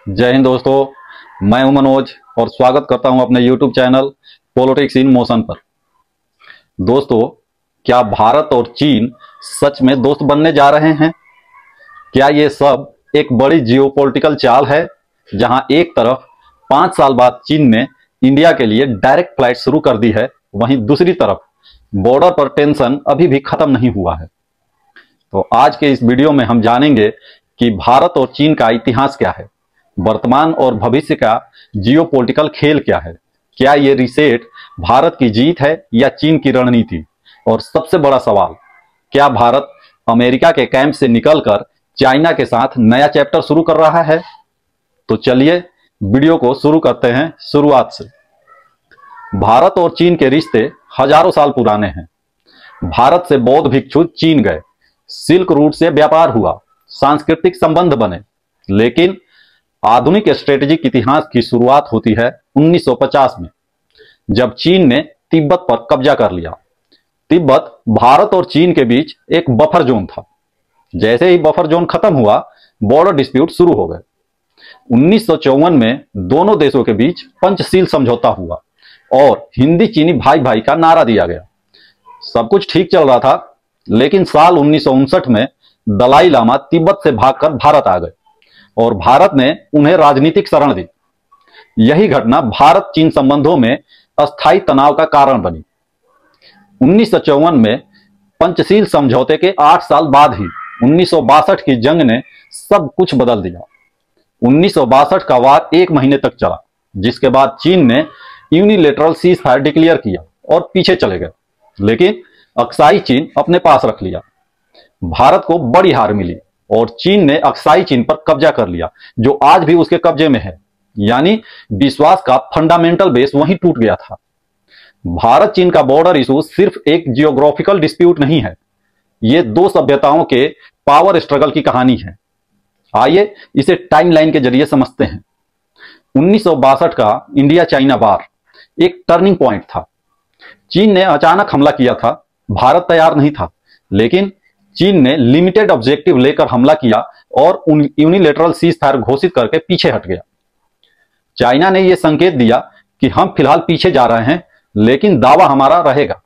जय हिंद दोस्तों, मैं हूं मनोज और स्वागत करता हूं अपने YouTube channel politics in motion पर। दोस्तों, क्या भारत और चीन सच में दोस्त बनने जा रहे हैं? क्या ये सब एक बड़ी जियोपॉलिटिकल चाल है, जहां एक तरफ 5 साल बाद चीन ने इंडिया के लिए डायरेक्ट फ्लाइट शुरू कर दी है, वहीं दूसरी तरफ बॉर्डर पर टेंशन अभी भी खत्म नहीं हुआ है। तो आज के इस वीडियो में हम जानेंगे कि भारत और चीन का इतिहास क्या है, वर्तमान और भविष्य का जियोपॉलिटिकल खेल क्या है, क्या ये रीसेट भारत की जीत है या चीन की रणनीति, और सबसे बड़ा सवाल, क्या भारत अमेरिका के कैंप से निकलकर चाइना के साथ नया चैप्टर शुरू कर रहा है? तो चलिए वीडियो को शुरू करते हैं शुरुआत से। भारत और चीन के रिश्ते हजारों साल पुराने हैं। भारत से बौद्ध भिक्षु चीन गए, सिल्क रूट से व्यापार हुआ, सांस्कृतिक संबंध बने, लेकिन आधुनिक स्ट्रेटेजिक इतिहास की शुरुआत होती है 1950 में, जब चीन ने तिब्बत पर कब्जा कर लिया। तिब्बत भारत और चीन के बीच एक बफर जोन था। जैसे ही बफर जोन खत्म हुआ, बॉर्डर डिस्प्यूट शुरू हो गए। 1954 में दोनों देशों के बीच पंचशील समझौता हुआ और हिंदी चीनी भाई भाई का नारा दिया गया। सब कुछ ठीक चल रहा था, लेकिन साल 1959 में दलाई लामा तिब्बत से भागकर भारत आ गए और भारत ने उन्हें राजनीतिक शरण दी। यही घटना भारत चीन संबंधों में अस्थायी तनाव का कारण बनी। 1954 में पंचशील समझौते के 8 साल बाद ही 1962 की जंग ने सब कुछ बदल दिया। 1962 का वार 1 महीने तक चला, जिसके बाद चीन ने यूनिलेटरल सीज फायर डिक्लेयर किया और पीछे चले गए, लेकिन अक्साई चीन अपने पास रख लिया। भारत को बड़ी हार मिली और चीन ने अक्साई चीन पर कब्जा कर लिया, जो आज भी उसके कब्जे में है। यानी विश्वास का फंडामेंटल बेस वहीं टूट गया था। भारत चीन का बॉर्डर इशू सिर्फ एक जियोग्राफिकल डिस्प्यूट नहीं है, ये दो सभ्यताओं के पावर स्ट्रगल की कहानी है। आइए इसे टाइमलाइन के जरिए समझते हैं। 1962 का इंडिया चाइना वार एक टर्निंग पॉइंट था। चीन ने अचानक हमला किया था, भारत तैयार नहीं था, लेकिन चीन ने लिमिटेड ऑब्जेक्टिव लेकर हमला किया और यूनिलेटरल सीज फायर घोषित करके पीछे हट गया। चाइना ने यह संकेत दिया कि हम फिलहाल पीछे जा रहे हैं, लेकिन दावा हमारा रहेगा।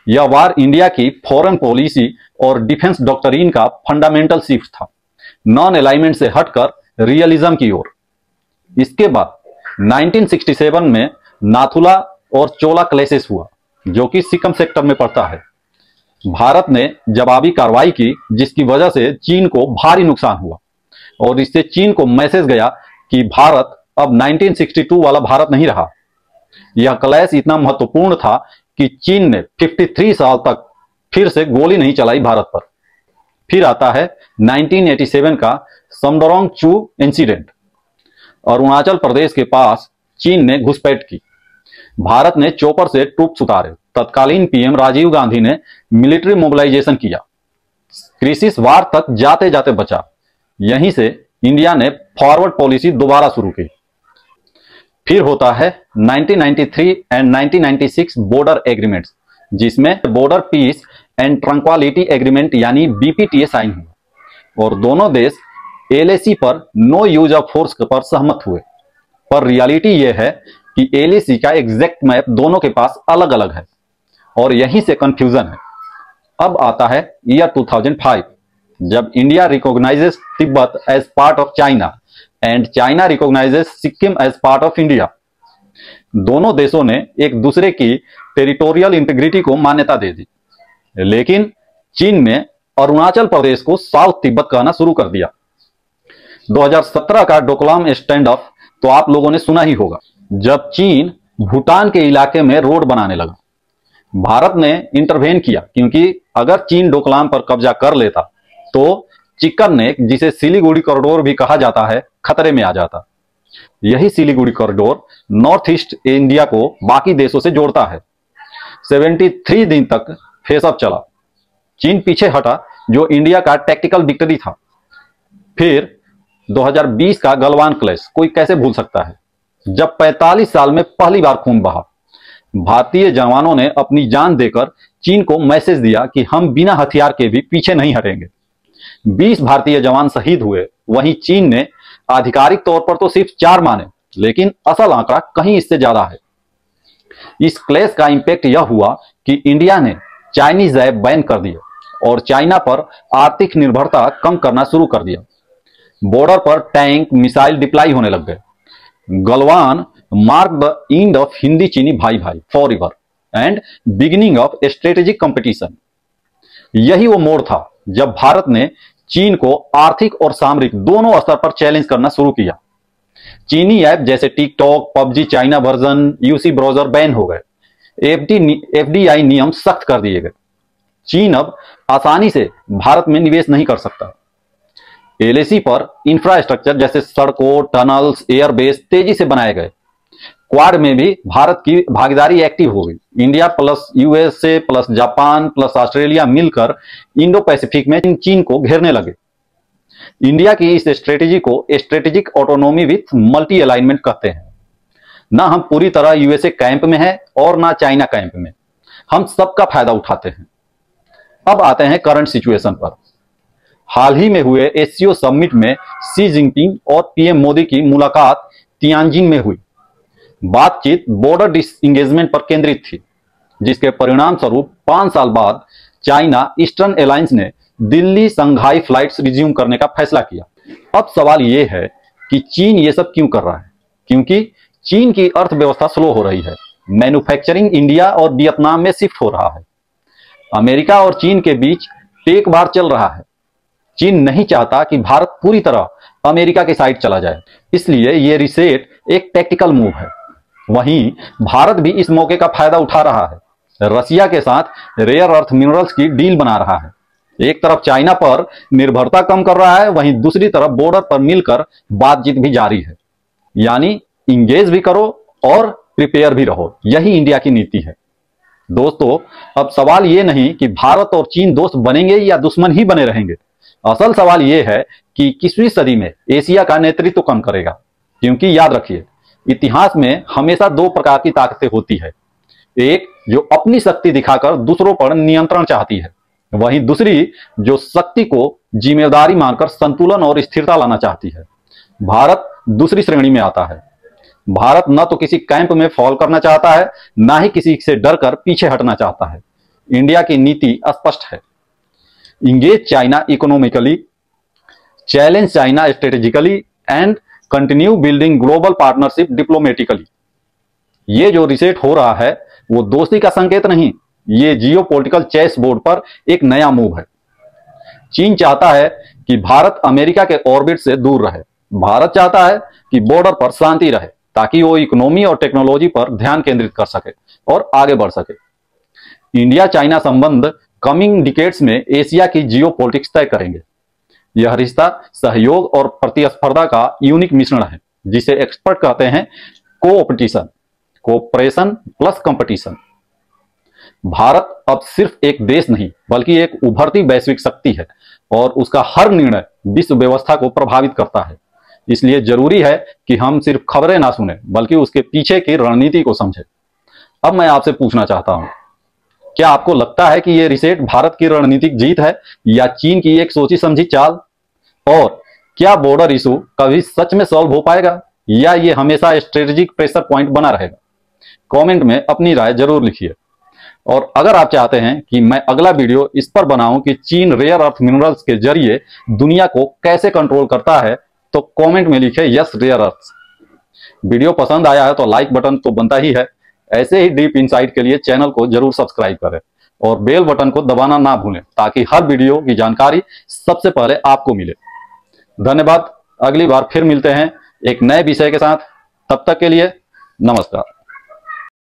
यह वार इंडिया की फॉरेन पॉलिसी और डिफेंस डॉक्ट्रिन का फंडामेंटल शिफ्ट था, नॉन अलाइनमेंट से हटकर रियलिज्म की ओर। इसके बाद 1967 में नाथुला और चोला क्लैशेस हुआ, जो कि सिक्किम सेक्टर में पड़ता है। भारत ने जवाबी कार्रवाई की, जिसकी वजह से चीन को भारी नुकसान हुआ और इससे चीन को मैसेज गया कि भारत अब 1962 वाला भारत नहीं रहा। यह क्लैश इतना महत्वपूर्ण था कि चीन ने 53 साल तक फिर से गोली नहीं चलाई भारत पर। फिर आता है 1987 का समडोरोंग चू इंसिडेंट। अरुणाचल प्रदेश के पास चीन ने घुसपैठ की। भारत ने चोपर से ट्रूप्स उतारे। तत्कालीन पीएम राजीव गांधी ने मिलिट्री मोबिलाइजेशन किया। क्रिसिस वार तक जाते जाते बचा। यहीं से इंडिया ने फॉरवर्ड पॉलिसी दोबारा शुरू की। फिर होता है 1993 एंड 1996 बॉर्डर एग्रीमेंट्स, जिसमें बॉर्डर पीस एंड ट्रंक्वालिटी एग्रीमेंट यानी बीपीटीए साइन हुआ और दोनों देश एलएसी पर नो यूज ऑफ फोर्स पर सहमत हुए। पर रियलिटी यह है कि एलएसी का एग्जैक्ट मैप दोनों के पास अलग अलग है और यहीं से कंफ्यूजन है। अब आता है ईयर 2005, जब India recognises Tibet as part of China and China recognises Sikkim as part of India. दोनों देशों ने एक दूसरे की टेरिटोरियल इंटीग्रिटी को मान्यता दे दी, लेकिन चीन ने अरुणाचल प्रदेश को साउथ तिब्बत कहना शुरू कर दिया। 2017 का डोकलाम स्टैंड ऑफ तो आप लोगों ने सुना ही होगा, जब चीन भूटान के इलाके में रोड बनाने लगा। भारत ने इंटरवेन किया, क्योंकि अगर चीन डोकलाम पर कब्जा कर लेता तो चिकन नेक, जिसे सिलीगुड़ी कॉरिडोर भी कहा जाता है, खतरे में आ जाता। यही Siliguri corridor north east India को बाकी देशों से जोड़ता है। 73 दिन तक फेसअप चला। चीन पीछे हटा, जो इंडिया का टैक्टिकल विक्ट्री था। फिर 2020 का गलवान क्लैश कोई कैसे भूल सकता है, जब 45 साल में पहली बार खून बहा। भारतीय जवानों ने अपनी जान देकर चीन को मैसेज दिया कि हम बिना हथियार के भी पीछे नहीं हटेंगे। 20 भारतीय जवान शहीद हुए। वहीं चीन ने आधिकारिक तौर पर तो सिर्फ 4 माने, लेकिन असल आंकड़ा कहीं इससे ज्यादा है। इस क्लैश का इंपैक्ट यह हुआ कि इंडिया ने चाइनीज ऐप बैन कर दिए और चाइना पर आर्थिक निर्भरता कम करना शुरू कर दिया। बॉर्डर पर टैंक मिसाइल डिप्लाई होने लग गए। Galwan mark the end of Hindi चीनी भाई भाई for ever and beginning of strategic competition. यही वो मोड़ था जब भारत ने चीन को आर्थिक और सामरिक दोनों स्तर पर चैलेंज करना शुरू किया। चीनी ऐप जैसे TikTok, PUBG China version, UC browser ban हो गए। एफडीआई नियम सख्त कर दिए गए। चीन अब आसानी से भारत में निवेश नहीं कर सकता। एलएसी पर इंफ्रास्ट्रक्चर जैसे सड़कों, टनल्स, एयरबेस तेजी से बनाए गए। क्वाड में भी भारत की भागीदारी एक्टिव हो गई। India plus USA plus Japan plus Australia मिलकर इंडो पैसिफिक में चीन को घेरने लगे। इंडिया की इस स्ट्रेटेजी को strategic autonomy with multi alignment कहते हैं। ना हम पूरी तरह यूएसए कैंप में हैं और ना चाइना कैंप में, हम सबका फायदा उठाते हैं। अब आते हैं करंट सिचुएशन पर। हाल ही में हुए एससीओ समिट में शी जिनपिंग और पीएम मोदी की मुलाकात तियानजिन में हुई। बातचीत बॉर्डर डिसएंगेजमेंट पर केंद्रित थी, जिसके परिणाम स्वरूप 5 साल बाद चाइना ईस्टर्न एलायंस ने दिल्ली संघाई फ्लाइट्स रिज्यूम करने का फैसला किया। अब सवाल यह है कि चीन ये सब क्यों कर रहा है? क्योंकि चीन की अर्थव्यवस्था स्लो हो रही है। मैन्युफैक्चरिंग इंडिया और वियतनाम में शिफ्ट हो रहा है। अमेरिका और चीन के बीच टेक वार चल रहा है। चीन नहीं चाहता कि भारत पूरी तरह अमेरिका की साइड चला जाए, इसलिए यह रीसेट एक टैक्टिकल मूव है। वहीं भारत भी इस मौके का फायदा उठा रहा है। रसिया के साथ रेयर अर्थ मिनरल्स की डील बना रहा है। एक तरफ चाइना पर निर्भरता कम कर रहा है, वहीं दूसरी तरफ बॉर्डर पर मिलकर बातचीत भी जारी है। यानी इंगेज भी करो और प्रिपेयर भी रहो। यही इंडिया की नीति है। दोस्तों, अब सवाल यह नहीं कि भारत और चीन दोस्त बनेंगे या दुश्मन ही बने रहेंगे। असल सवाल यह है कि 21वीं सदी में एशिया का नेतृत्व कौन करेगा। क्योंकि याद रखिए, इतिहास में हमेशा 2 प्रकार की ताकतें होती है। एक जो अपनी शक्ति दिखाकर दूसरों पर नियंत्रण चाहती है, वहीं दूसरी जो शक्ति को जिम्मेदारी मानकर संतुलन और स्थिरता लाना चाहती है। भारत दूसरी श्रेणी में आता है। भारत न तो किसी कैंप में फॉल करना चाहता है, ना ही किसी से डरकर पीछे हटना चाहता है। इंडिया की नीति स्पष्ट है। Engage China economically, challenge China strategically and continue building global partnership diplomatically. ये जो रिसेट हो रहा है वो दोस्ती का संकेत नहीं, ये जियोपॉलिटिकल चेस बोर्ड पर एक नया मूव है। चीन चाहता है कि भारत अमेरिका के ऑर्बिट से दूर रहे। भारत चाहता है कि बॉर्डर पर शांति रहे, ताकि वो इकोनॉमी और टेक्नोलॉजी पर ध्यान केंद्रित कर सके और आगे बढ़ सके। इंडिया चाइना संबंध कमिंग डिकेड्स में एशिया की जियोपॉलिटिक्स तय करेंगे। यह रिश्ता सहयोग और प्रतिस्पर्धा का यूनिक मिश्रण है, जिसे एक्सपर्ट कहते हैं कोऑपरेशन प्लस कंपटीशन। भारत अब सिर्फ एक देश नहीं, बल्कि एक उभरती वैश्विक शक्ति है और उसका हर निर्णय विश्व व्यवस्था को प्रभावित करता है। इसलिए जरूरी है कि हम सिर्फ खबरें ना सुने, बल्कि उसके पीछे की रणनीति को समझें। अब मैं आपसे पूछना चाहता हूं, क्या आपको लगता है कि यह रिसेट भारत की रणनीतिक जीत है या चीन की एक सोची समझी चाल? और क्या बॉर्डर इशू कभी सच में सॉल्व हो पाएगा या ये हमेशा स्ट्रेटेजिक प्रेशर पॉइंट बना रहेगा? कमेंट में अपनी राय जरूर लिखिए। और अगर आप चाहते हैं कि मैं अगला वीडियो इस पर बनाऊं कि चीन रेयर अर्थ मिनरल्स के जरिए दुनिया को कैसे कंट्रोल करता है, तो कमेंट में लिखे यस रेयर अर्थ। वीडियो पसंद आया है तो लाइक बटन तो बनता ही है। ऐसे ही डीप इनसाइट के लिए चैनल को जरूर सब्सक्राइब करें और बेल बटन को दबाना ना भूलें, ताकि हर वीडियो की जानकारी सबसे पहले आपको मिले। धन्यवाद। अगली बार फिर मिलते हैं एक नए विषय के साथ। तब तक के लिए नमस्कार।